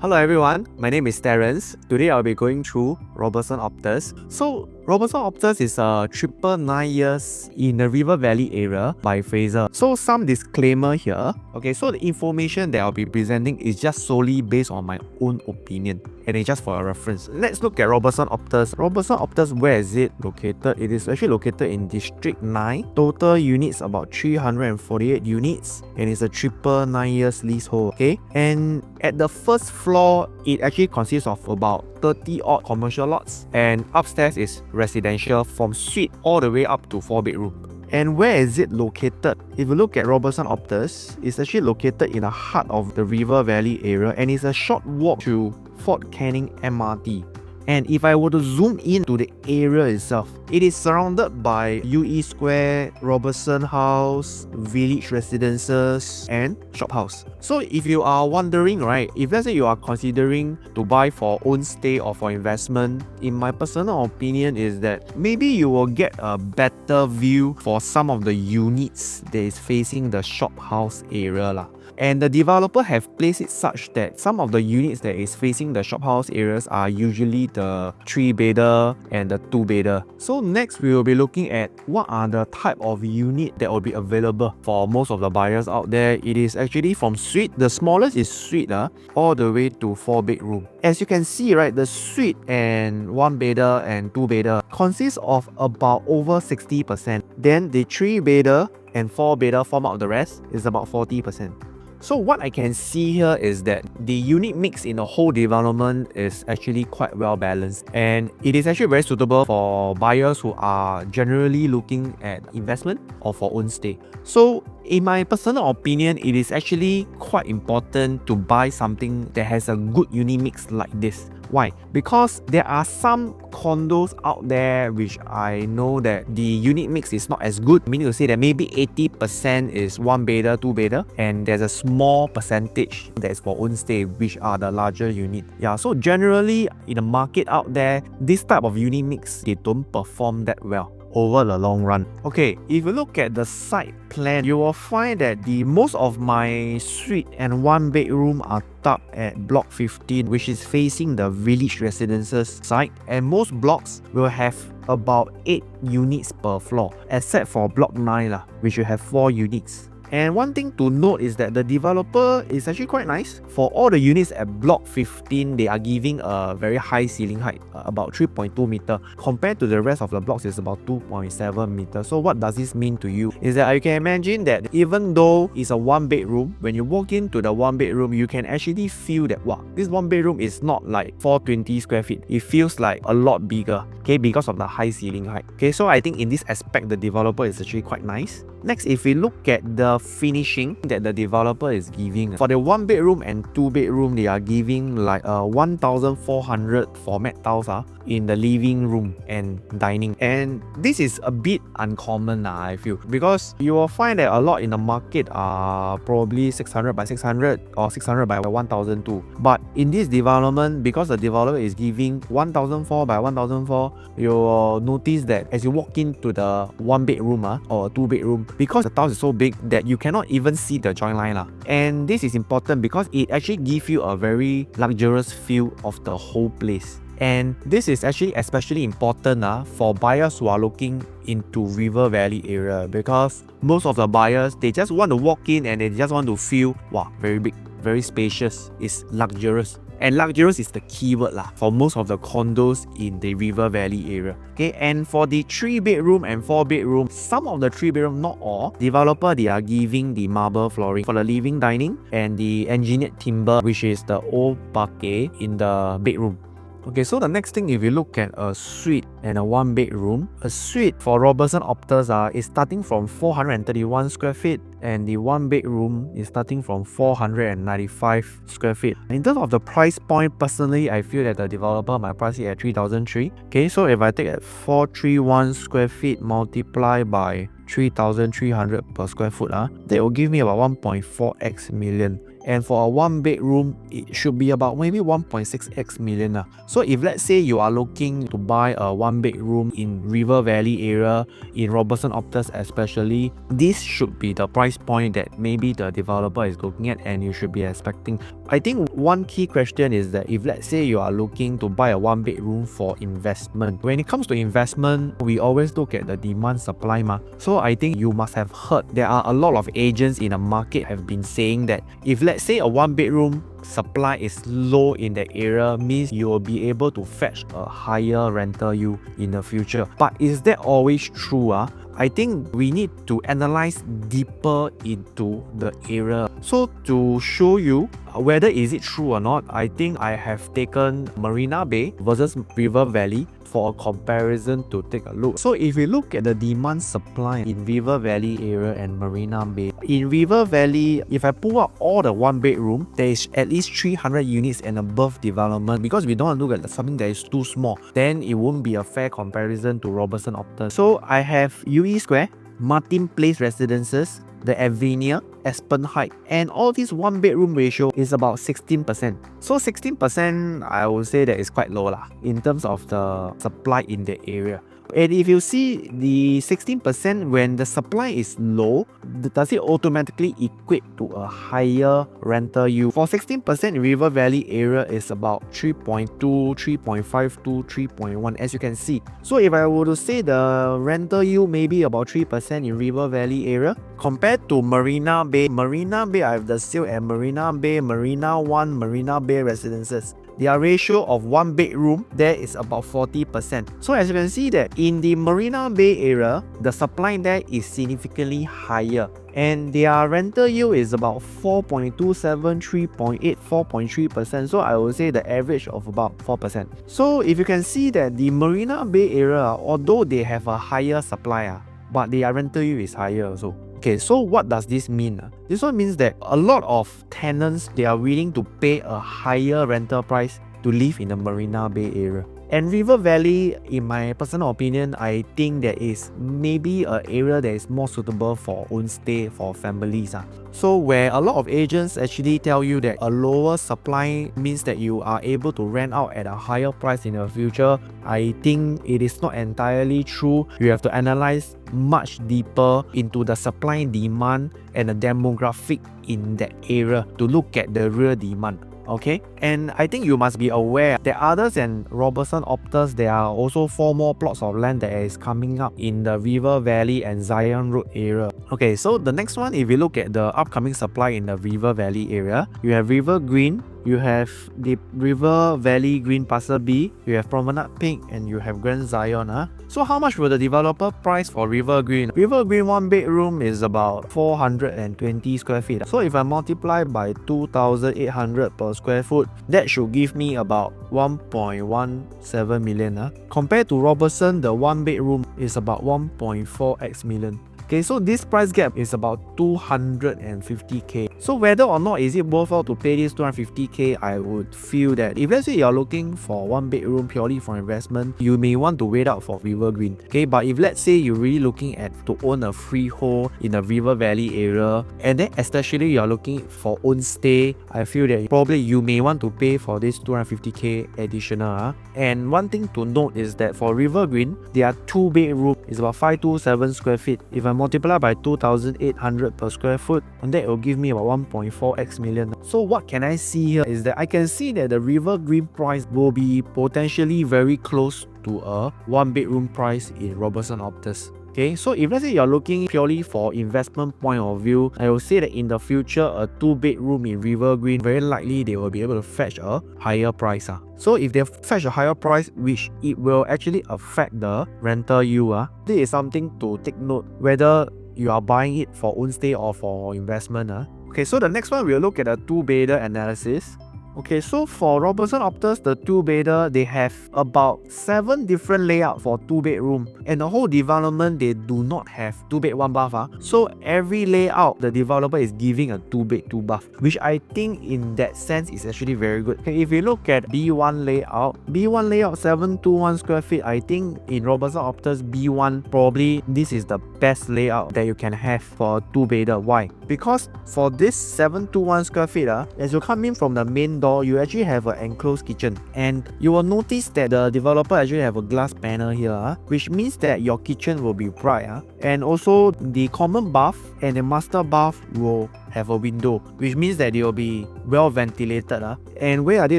Hello everyone, my name is Terence. Today I'll be going through Robertson Optus. So Robertson Optus is a triple 9 years in the River Valley area by Fraser. So some disclaimer here. Okay, so the information that I'll be presenting is just solely based on my own opinion and it's just for a reference. Let's look at Robertson Optus. Robertson Optus, where is it located? It is actually located in District 9. Total units about 348 units and it's a triple 9 years leasehold. Okay, and at the first floor, it actually consists of about 30 odd commercial lots, and upstairs is residential from suite all the way up to 4 bedroom. And where is it located? If you look at Robertson Optus, it's actually located in the heart of the River Valley area and it's a short walk to Fort Canning MRT. And if I were to zoom in to the area itself, it is surrounded by UE Square, Robertson House, Village Residences, and Shop House. So if you are wondering, right, if let's say you are considering to buy for own stay or for investment, in my personal opinion is that maybe you will get a better view for some of the units that is facing the Shop House area lah. And the developer have placed it such that some of the units that is facing the shop house areas are usually the 3-bedder and the 2-bedder. So next we will be looking at what are the type of unit that will be available for most of the buyers out there. It is actually from suite, the smallest is suite all the way to 4 bedroom. As you can see, right, the suite and 1-bedder and 2-bedder consists of about over 60%. Then the 3-bedder and 4-bedder form out the rest is about 40%. So what I can see here is that the unit mix in the whole development is actually quite well balanced, and it is actually very suitable for buyers who are generally looking at investment or for own stay. So in my personal opinion, it is actually quite important to buy something that has a good unit mix like this. Why? Because there are some condos out there which I know that the unit mix is not as good, meaning to say that maybe 80% is 1-bedder, 2-bedder, and there's a small percentage that is for own stay, which are the larger unit. Yeah, so generally in the market out there, this type of unit mix, they don't perform that well over the long run. Okay, if you look at the site plan, you will find that the most of my suite and 1-bedroom are tucked at block 15, which is facing the Village Residences site, and most blocks will have about 8 units per floor, except for block 9 which will have 4 units. And one thing to note is that the developer is actually quite nice. For all the units at block 15, they are giving a very high ceiling height, about 3.2 meter. Compared to the rest of the blocks, it's about 2.7 meters. So what does this mean to you? Is that you can imagine that even though it's a 1-bedroom, when you walk into the 1-bedroom, you can actually feel that, wow, this 1-bedroom is not like 420 square feet. It feels like a lot bigger, okay, because of the high ceiling height. Okay, so I think in this aspect, the developer is actually quite nice. Next, if we look at the finishing that the developer is giving, for the 1-bedroom and 2-bedroom, they are giving like 1,400 format tiles in the living room and dining. And this is a bit uncommon, I feel, because you will find that a lot in the market are probably 600 by 600 or 600 by 1002. But in this development, because the developer is giving 1004 by 1004, you will notice that as you walk into the 1-bedroom or a 2-bedroom, because the tiles is so big that you cannot even see the joint line. And this is important because it actually gives you a very luxurious feel of the whole place. And this is actually especially important for buyers who are looking into River Valley area, because most of the buyers, they just want to walk in and they just want to feel, wow, very big, very spacious, it's luxurious. And luxurious is the keyword for most of the condos in the River Valley area. Okay, and for the 3-bedroom and 4-bedroom, some of the 3-bedroom, not all, developer, they are giving the marble flooring for the living dining and the engineered timber, which is the old parquet in the bedroom. Okay, so the next thing, if you look at a suite and a 1-bedroom, a suite for Robertson Optus is starting from 431 square feet, and the 1-bedroom is starting from 495 square feet. In terms of the price point, personally, I feel that the developer might price it at 3,003. Okay, so if I take at 431 square feet multiplied by 3,300 per square foot, that will give me about 1.4x million. and for a 1 bedroom, it should be about maybe 1.6x million. So if let's say you are looking to buy a 1 bedroom in River Valley area, in Robertson Optus especially, this should be the price point that maybe the developer is looking at and you should be expecting. I think one key question is that if let's say you are looking to buy a 1 bedroom for investment, when it comes to investment, we always look at the demand supply ma. So I think you must have heard there are a lot of agents in the market have been saying that if let's say a 1 bedroom supply is low in the area, means you will be able to fetch a higher rental yield in the future. But is that always true? I think we need to analyze deeper into the area. So to show you whether is it true or not, I think I have taken Marina Bay versus River Valley for a comparison to take a look. So if we look at the demand supply in River Valley area and Marina Bay, in River Valley, if I pull out all the 1 bedroom, there is at least 300 units and above development, because we don't want to look at something that is too small, then it won't be a fair comparison to Robertson Optus. So I have UE Square, Martin Place Residences, the Avenue, Aspen Heights, and all this 1 bedroom ratio is about 16%. So 16%, I would say that is quite low in terms of the supply in the area. And if you see the 16%, when the supply is low, does it automatically equate to a higher rental yield? For 16%, River Valley area is about 3.2, 3.52, 3.1 as you can see. So if I were to say the rental yield maybe about 3% in River Valley area, compared to Marina Bay, I have the sale at Marina Bay, Marina 1, Marina Bay Residences. Their ratio of 1 bedroom there is about 40%. So as you can see that in the Marina Bay area, the supply there is significantly higher, and their rental yield is about 4.27, 3.8, 4.3%. So I would say the average of about 4%. So if you can see that the Marina Bay area, although they have a higher supply, but their rental yield is higher also. Okay, so what does this mean? This one means that a lot of tenants, they are willing to pay a higher rental price to live in the Marina Bay area. And River Valley, in my personal opinion, I think that is maybe an area that is more suitable for own stay for families. So where a lot of agents actually tell you that a lower supply means that you are able to rent out at a higher price in the future, I think it is not entirely true. You have to analyze much deeper into the supply and demand and the demographic in that area to look at the real demand. Okay, and I think you must be aware that other than Robertson Optus, there are also 4 more plots of land that is coming up in the River Valley and Zion Road area. Okay, so the next one, if you look at the upcoming supply in the River Valley area, you have River Green, you have the River Valley Green Passer B, you have Promenade Pink, and you have Grand Zion. So how much will the developer price for River Green? River Green 1 bedroom is about 420 square feet. So if I multiply by 2,800 per square foot, that should give me about 1.17 million. Compared to Robertson, the 1 bedroom is about 1.4x million. Okay, so this price gap is about 250k. So whether or not is it worthwhile to pay this 250k, I would feel that if let's say you're looking for 1 bedroom purely for investment, you may want to wait out for River Green. Okay, but if let's say you're really looking at to own a freehold in the River Valley area, and then especially you're looking for own stay, I feel that probably you may want to pay for this 250k additional. And one thing to note is that for River Green, there are 2 bedrooms, it's about 527 square feet. If I multiply by 2,800 per square foot, and that will give me about 1.4x million. So what can I see here is that I can see that the River Green price will be potentially very close to a 1 bedroom price in Robertson Optus. Okay, so if let's say you're looking purely for investment point of view, I will say that in the future, a 2 bedroom in River Green, very likely they will be able to fetch a higher price. So if they fetch a higher price, which it will actually affect the rental yield, this is something to take note whether you are buying it for own stay or for investment. Okay, so the next one we'll look at a 2-bedder analysis. Okay, so for Robertson Optus, the two-bedder, they have about 7 different layouts for 2-bedroom. And the whole development, they do not have 2-bed, 1-bath. So every layout, the developer is giving a 2-bed, 2-bath, which I think in that sense is actually very good. Okay, if you look at B1 layout 721 square feet, I think in Robertson Optus B1, probably this is the best layout that you can have for a 2-bedder. Why? Because for this 721 square feet, as you come in from the main door, you actually have an enclosed kitchen, and you will notice that the developer actually have a glass panel here, which means that your kitchen will be bright, and also the common bath and the master bath will have a window, which means that they will be well ventilated. And where are they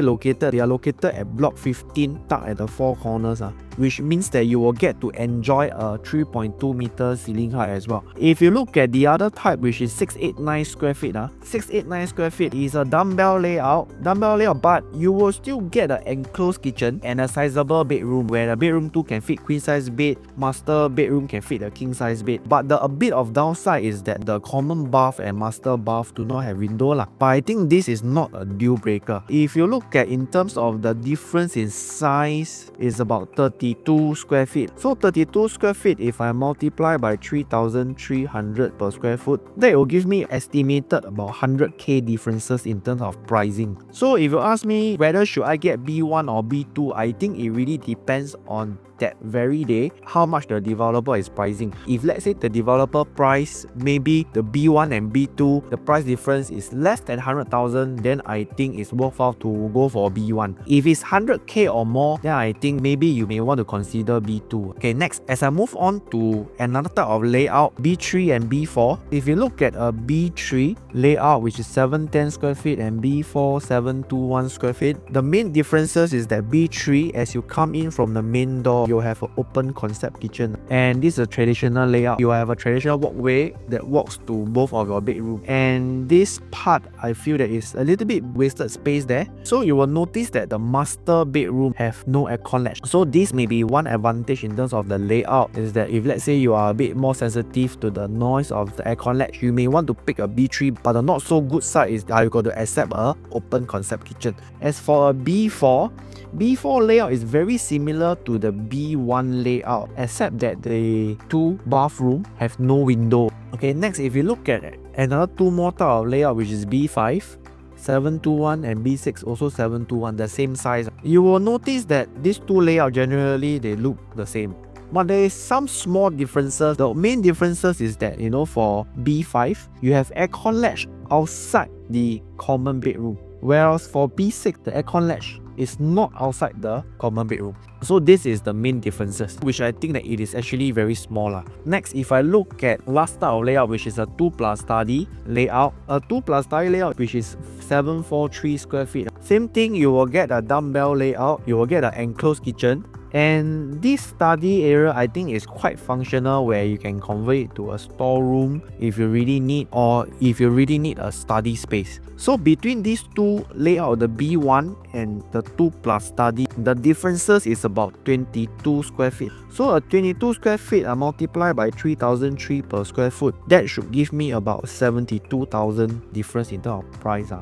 located? They are located at block 15, tucked at the 4 corners, which means that you will get to enjoy a 3.2 meter ceiling height as well. If you look at the other type, which is 689 square feet, 689 square feet is a dumbbell layout, but you will still get an enclosed kitchen and a sizable bedroom, where the bedroom 2 can fit queen size bed, master bedroom can fit a king size bed. But a bit of downside is that the common bath and master bath do not have window but I think this is not a deal breaker. If you look at in terms of the difference in size, is about 32 square feet. So 32 square feet, if I multiply by 3,300 per square foot, that will give me estimated about 100k differences in terms of pricing. So if you ask me whether should I get B1 or B2, I think it really depends on that very day how much the developer is pricing. If let's say the developer price maybe the B1 and B2, the price difference is less than 100,000, then I think it's worthwhile to go for B1. If it's 100k or more, then I think maybe you may want to consider B2. Okay, next, as I move on to another type of layout, B3 and B4. If you look at a B3 layout, which is 710 square feet, and B4 721 square feet, the main differences is that B3, as you come in from the main door, you'll have an open concept kitchen, and this is a traditional layout. You have a traditional walkway that walks to both of your bedroom, and this part I feel that is a little bit wasted space there. So you will notice that the master bedroom have no aircon latch. So this may be one advantage in terms of the layout, is that if let's say you are a bit more sensitive to the noise of the aircon latch, you may want to pick a B3, but the not so good side is that you got to accept a open concept kitchen. As for a B4 layout is very similar to the B1 layout, except that the 2 bathroom have no window. Okay, next, if you look at another 2 more type of layout, which is B5 721 and B6 also 721, the same size, you will notice that these 2 layouts generally they look the same, but there is some small differences. The main differences is that, for B5 you have aircon latch outside the common bedroom, whereas for B6 the aircon latch is not outside the common bedroom. So this is the main differences, which I think that it is actually very small. Next, if I look at last type of layout, which is a 2 plus study layout, which is 743 square feet. Same thing, you will get a dumbbell layout, you will get an enclosed kitchen, and this study area I think is quite functional, where you can convert it to a storeroom if you really need, or if you really need a study space. So between these 2 layout, the B1 and the 2 plus study, the differences is about 22 square feet. So a 22 square feet multiplied by 3,003 per square foot, that should give me about 72,000 difference in terms of price.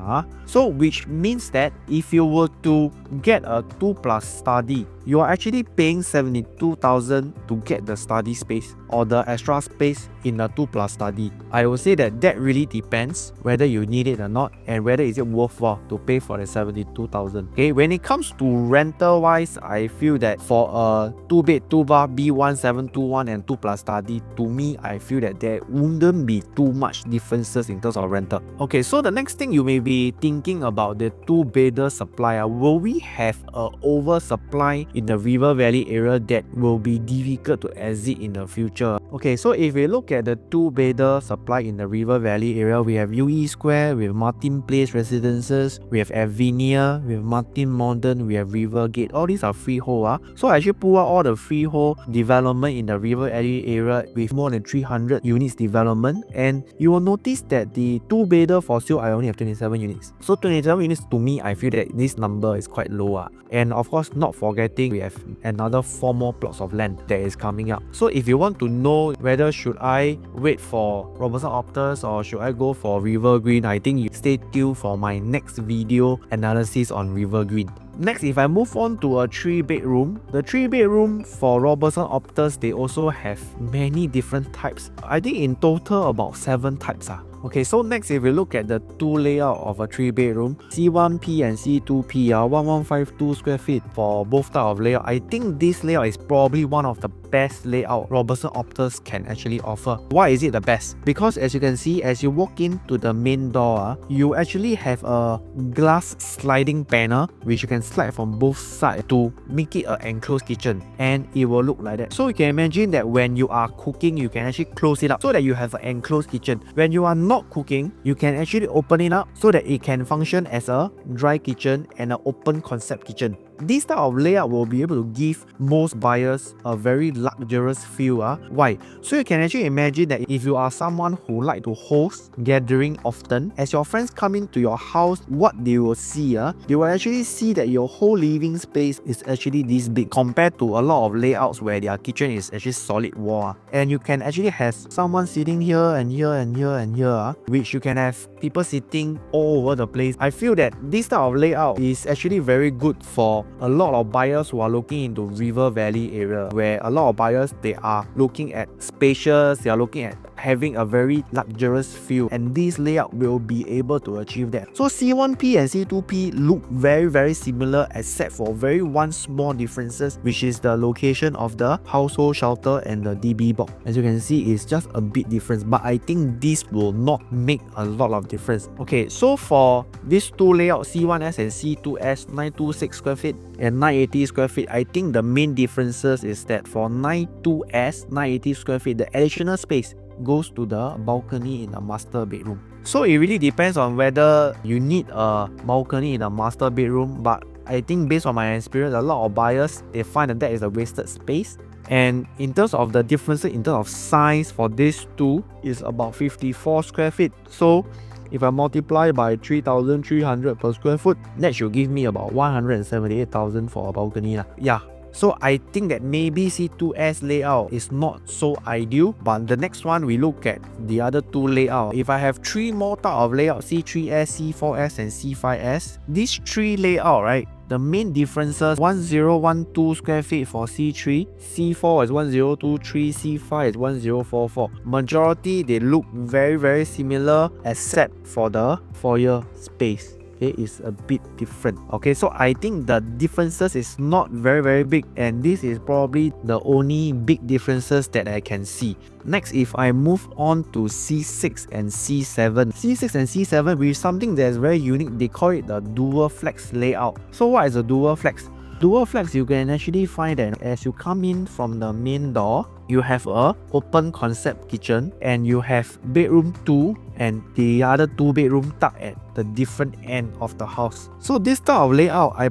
So which means that if you were to get a 2 plus study, you are actually paying 72,000 to get the study space or the extra space in a 2 plus study. I would say that really depends whether you need it or not, and whether is it worthwhile to pay for the 72,000. Okay, when it comes to rental wise, I feel that for a 2 bed 2 bath B1 721 and 2 plus study, to me I feel that there wouldn't be too much differences in terms of rental. Okay, so the next thing you may be thinking about the 2-bedder supply. Will we have a oversupply in the River Valley area that will be difficult to exit in the future? Okay, so if we look at the 2-bedder supply in the River Valley area, we have UE Square, we have Martin Place Residences, we have Avinia, we have Martin Modern, we have Rivergate. All these are freehold. So I actually pull out all the freehold development in the River Valley area with more than 300 units development, and you will notice that the 2-bedder for sale I only have 27 units. So 27 units, to me I feel that this number is quite quite low. And of course, not forgetting we have another 4 more plots of land that is coming up. So if you want to know whether should I wait for Robertson Optus or should I go for River Green, I think you stay tuned for my next video analysis on River Green. Next, if I move on to a 3-bedroom, the 3-bedroom for Robertson Optus, they also have many different types. I think in total about 7 types. Okay, so next if we look at the 2 layout of a 3-bedroom, C1P and C2P are 1152 square feet for both type of layout. I think this layout is probably one of the best layout Robertson Optus can actually offer. Why is it the best? Because as you can see, as you walk into the main door, you actually have a glass sliding panel which you can slide from both sides to make it an enclosed kitchen, and it will look like that. So you can imagine that when you are cooking, you can actually close it up so that you have an enclosed kitchen. When you are not cooking, you can actually open it up so that it can function as a dry kitchen and an open concept kitchen. This type of layout will be able to give most buyers a very luxurious feel. Why? So you can actually imagine that if you are someone who like to host gathering often, as your friends come into your house, what they will see, they will actually see that your whole living space is actually this big compared to a lot of layouts where their kitchen is actually solid wall. And you can actually have someone sitting here and here and here and here, which you can have people sitting all over the place. I feel that this type of layout is actually very good for a lot of buyers who are looking into River Valley area, where a lot of buyers, they are looking at spacious, they are looking at having a very luxurious feel, and this layout will be able to achieve that. So C1P and C2P look very similar except for very one small differences, which is the location of the household shelter and the DB box. As you can see, it's just a bit difference, but I think this will not make a lot of difference. Okay, so for these 2 layouts, C1S and C2S, 926 square feet and 980 square feet, I think the main differences is that for 92S, 980 square feet, the additional space goes to the balcony in the master bedroom. So it really depends on whether you need a balcony in a master bedroom, but I think based on my experience, a lot of buyers, they find that is a wasted space. And in terms of the differences in terms of size for these 2 is about 54 square feet. So if I multiply by 3,300 per square foot, that should give me about 178,000 for a balcony. Yeah. So I think that maybe C2S layout is not so ideal, but the next one we look at the other 2 layout. If I have 3 more type of layout, C3S, C4S and C5S, these 3 layout, right, the main differences, 1012 square feet for C3, C4 is 1023, C5 is 1044. Majority, they look very similar except for the foyer space. Okay, it's a bit different. Okay, so I think the differences is not very big, and this is probably the only big differences that I can see. Next, if I move on to C6 and C7. C6 and C7 with something that is very unique, they call it the dual flex layout. So what is a dual flex? Dual flex, you can actually find that as you come in from the main door, you have a open concept kitchen and you have bedroom 2 and the other 2 bedroom tucked at the different end of the house. So this type of layout, I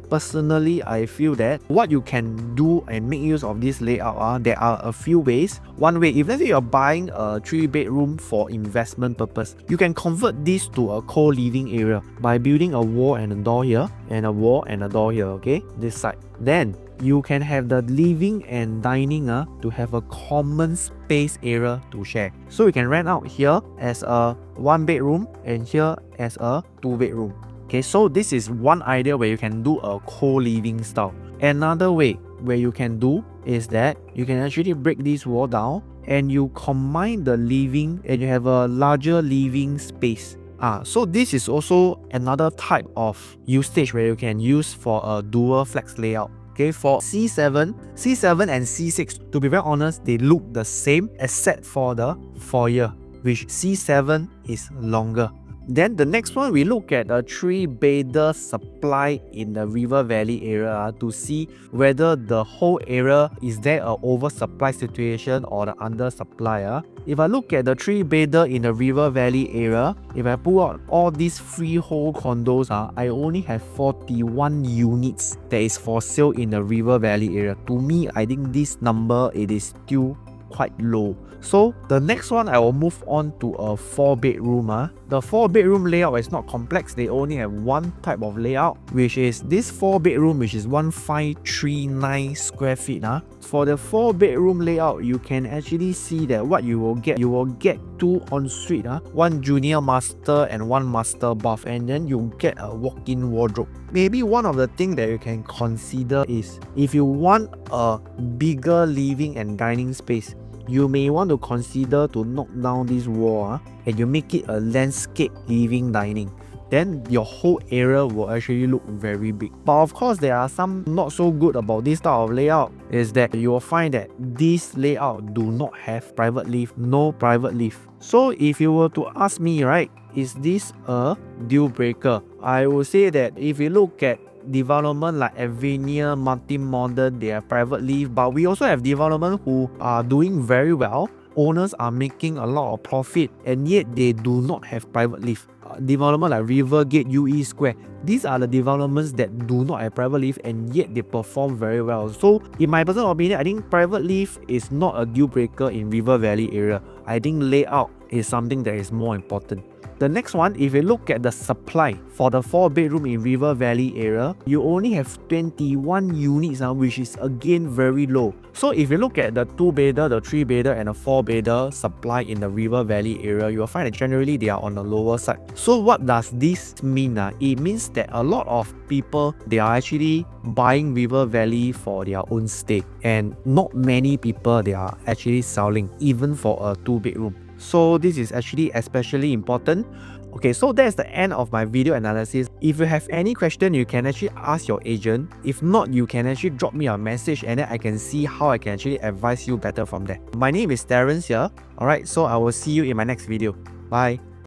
feel that what you can do and make use of this layout, there are a few ways. One way, if let's say you're buying a 3-bedroom for investment purpose, you can convert this to a co-living area by building a wall and a door here and a wall and a door here, okay, this side. Then you can have the living and dining to have a common space area to share. So you can rent out here as a 1-bedroom and here as a 2-bedroom. Okay, so this is one idea where you can do a co-living style. Another way where you can do is that you can actually break this wall down and you combine the living and you have a larger living space. So this is also another type of usage where you can use for a dual flex layout. Okay, for C7 and C6, to be very honest, they look the same except for the foyer, which C7 is longer. Then the next one, we look at a 3-bedder supply in the River Valley area to see whether the whole area is there a oversupply situation or the undersupply. If I look at the 3-bedder in the River Valley area, if I pull out all these freehold condos, I only have 41 units that is for sale in the River Valley area. To me, I think this number, it is still quite low. So the next one, I will move on to a 4-bedroom. The 4-bedroom layout is not complex. They only have one type of layout, which is this 4-bedroom, which is 1539 square feet. For the 4-bedroom layout, you can actually see that what you will get 2 ensuite, one junior master and one master bath, and then you get a walk-in wardrobe. Maybe one of the things that you can consider is if you want a bigger living and dining space, you may want to consider to knock down this wall and you make it a landscape living dining. Then your whole area will actually look very big. But of course, there are some not so good about this type of layout, is that you will find that this layout do not have private lift, no private lift. So if you were to ask me, right, is this a deal breaker? I would say that if you look at development like Avenir, Multi-Modern, they have private lift, but we also have development who are doing very well. Owners are making a lot of profit and yet they do not have private lift. Development like Rivergate, UE Square, these are the developments that do not have private lift and yet they perform very well. So in my personal opinion, I think private lift is not a deal breaker in River Valley area. I think layout is something that is more important. The next one, if you look at the supply for the 4-bedroom in River Valley area, you only have 21 units, which is again very low. So if you look at the 2-bedder, the 3-bedder and the 4-bedder supply in the River Valley area, you will find that generally they are on the lower side. So what does this mean? It means that a lot of people, they are actually buying River Valley for their own stay, and not many people they are actually selling even for a 2-bedroom. So this is actually especially important. Okay, so that's the end of my video analysis. If you have any question, you can actually ask your agent. If not, you can actually drop me a message and then I can see how I can actually advise you better from there. My name is Terrence here. Alright, so I will see you in my next video. Bye.